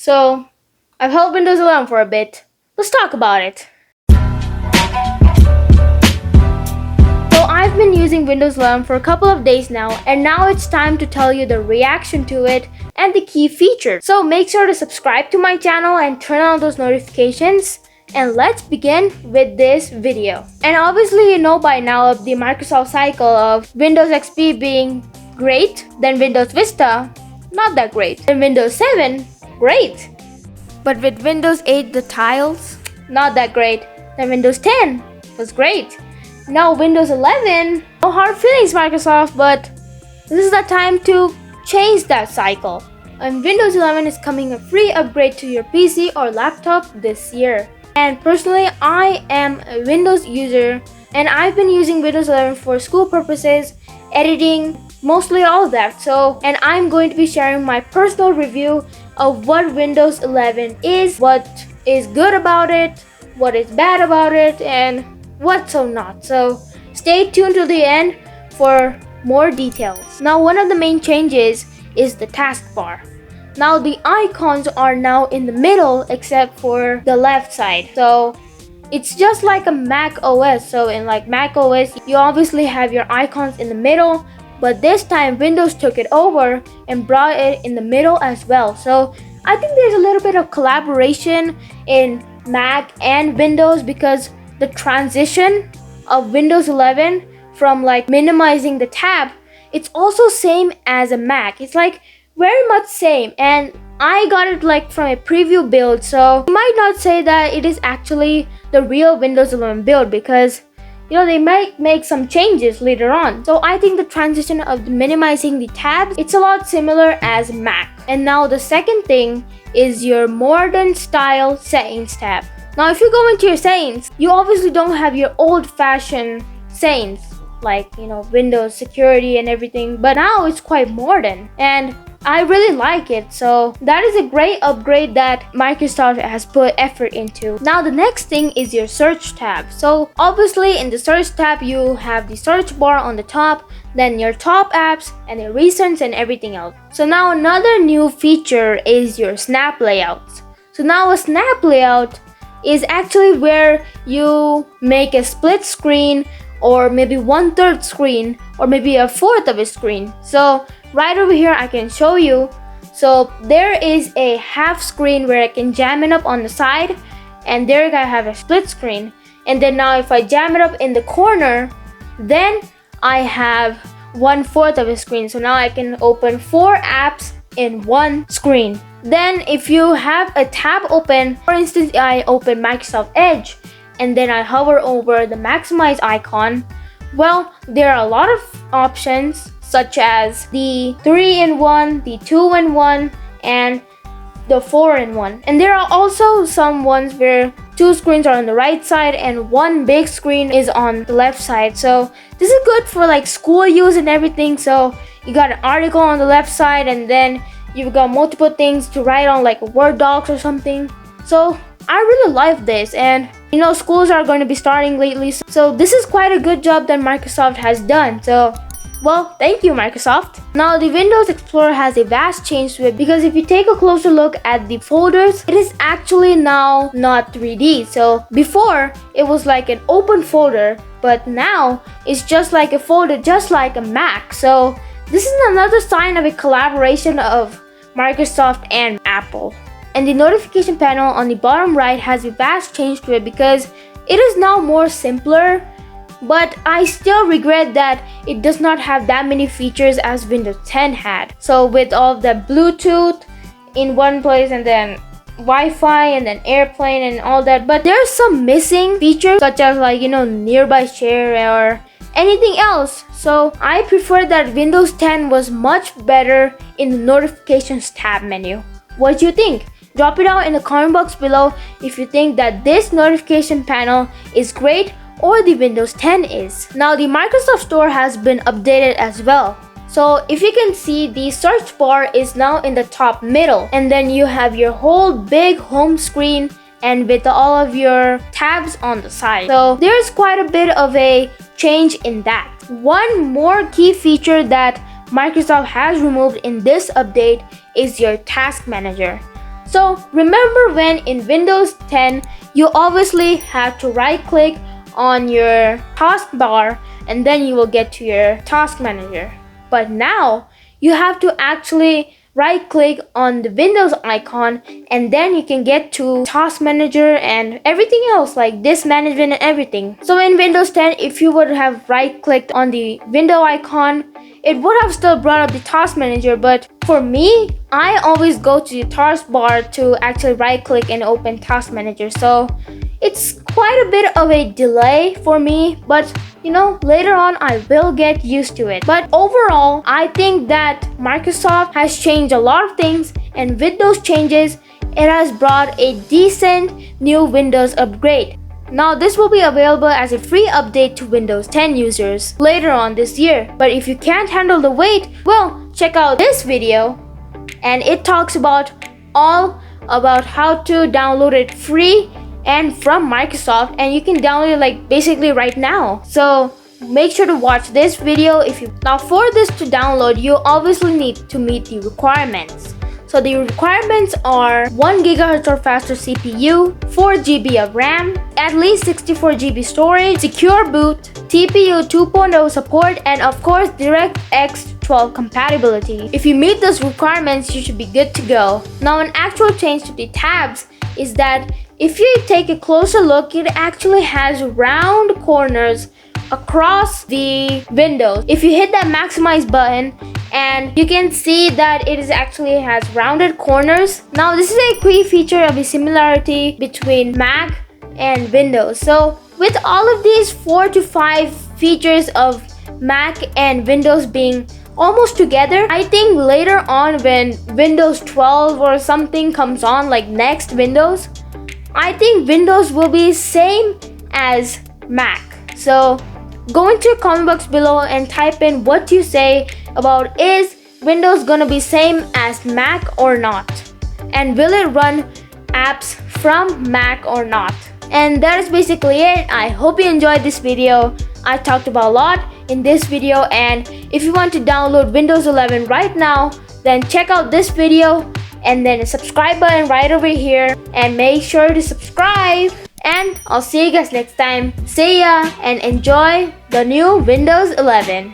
So I've held Windows 11 for a bit. Let's talk about it. So I've been using Windows 11 for a couple of days now, and now it's time to tell you the reaction to it and the key features. So make sure to subscribe to my channel and turn on those notifications. And let's begin with this video. And obviously you know by now of the Microsoft cycle of Windows XP being great, then Windows Vista, not that great, then Windows 7, great. But with Windows 8 the tiles, not that great, then Windows 10 was great. Now Windows 11, no hard feelings Microsoft, but this is the time to change that cycle. And Windows 11 is coming a free upgrade to your PC or laptop this year. And personally, I am a Windows user and I've been using Windows 11 for school purposes, editing, mostly all of that. And I'm going to be sharing my personal review of what Windows 11 is, what is good about it, what is bad about it, and what's so not. So stay tuned to the end for more details. Now one of the main changes is the taskbar. Now the icons are now in the middle except for the left side. So it's just like a Mac OS. So in like Mac OS, you obviously have your icons in the middle, but this time Windows took it over and brought it in the middle as well. So I think there's a little bit of collaboration in Mac and Windows, because the transition of Windows 11 from like minimizing the tab, it's also same as a Mac. It's like very much same, and I got it like from a preview build, so you might not say that it is actually the real Windows 11 build, because you know they might make some changes later on. So I think the transition of minimizing the tabs, it's a lot similar as Mac. And now the second thing is your modern style settings tab. Now if you go into your settings, you obviously don't have your old-fashioned settings like, you know, Windows security and everything, but now it's quite modern and I really like it. So that is a great upgrade that Microsoft has put effort into. Now the next thing is your search tab. So obviously in the search tab you have the search bar on the top, then your top apps and the recents and everything else. So now another new feature is your snap layouts. So now a snap layout is actually where you make a split screen, or maybe 1/3 screen, or maybe a fourth of a screen. So right over here I can show you. So there is a half screen where I can jam it up on the side, and there I have a split screen. And then now if I jam it up in the corner, then I have 1/4 of a screen. So now I can open 4 apps in one screen. Then if you have a tab open, for instance I open Microsoft Edge and then I hover over the maximize icon, well, there are a lot of options such as the 3-in-1, the 2-in-1, and the 4-in-1. And there are also some ones where 2 screens are on the right side and 1 big screen is on the left side. So this is good for like school use and everything. So you got an article on the left side and then you've got multiple things to write on, like Word docs or something. So I really like this, and you know schools are going to be starting lately, so this is quite a good job that Microsoft has done. So well, thank you Microsoft. Now the Windows Explorer has a vast change to it, because if you take a closer look at the folders, it is actually now not 3D. So before it was like an open folder, but now it's just like a folder, just like a Mac. So this is another sign of a collaboration of Microsoft and Apple. And the notification panel on the bottom right has a vast change to it, because it is now more simpler, but I still regret that it does not have that many features as Windows 10 had. So with all the Bluetooth in one place and then Wi-Fi and then airplane and all that, but there's some missing features such as like, you know, nearby share or anything else. So I prefer that Windows 10 was much better in the notifications tab menu. What do you think? Drop it out in the comment box below if you think that this notification panel is great or the Windows 10 is. Now the Microsoft Store has been updated as well. So if you can see, the search bar is now in the top middle, and then you have your whole big home screen and with all of your tabs on the side. So there's quite a bit of a change in that. One more key feature that Microsoft has removed in this update is your task manager. So remember when in Windows 10, you obviously have to right click on your taskbar and then you will get to your task manager. But now you have to actually right click on the Windows icon and then you can get to task manager and everything else like disk management and everything. So in Windows 10, if you would have right clicked on the window icon, it would have still brought up the task manager, but for me, I always go to the taskbar to actually right click and open task manager. So it's quite a bit of a delay for me, but later on I will get used to it. But overall, I think that Microsoft has changed a lot of things, and with those changes, it has brought a decent new Windows upgrade. Now this will be available as a free update to Windows 10 users later on this year. But if you can't handle the wait, well, check out this video and it talks about all about how to download it free and from Microsoft, and you can download it like basically right now. So make sure to watch this video Now for this to download, you obviously need to meet the requirements. So the requirements are 1 GHz or faster CPU, 4 GB of RAM, at least 64 GB storage, secure boot, TPU 2.0 support, and of course DirectX 12 compatibility. If you meet those requirements, you should be good to go. Now an actual change to the tabs is that if you take a closer look, it actually has round corners across the windows. If you hit that maximize button, and you can see that it actually has rounded corners. Now this is a key feature of the similarity between Mac and Windows. So with all of these 4 to 5 features of Mac and Windows being almost together, I think later on when Windows 12 or something comes on, like next Windows, I think Windows will be same as Mac. So go into your comment box below and type in what you say about is Windows gonna be same as Mac or not, and will it run apps from Mac or not. And that is basically it. I hope you enjoyed this video. I talked about a lot in this video, and if you want to download Windows 11 right now, then check out this video and then a subscribe button right over here, and make sure to subscribe. And I'll see you guys next time. See ya and enjoy the new Windows 11.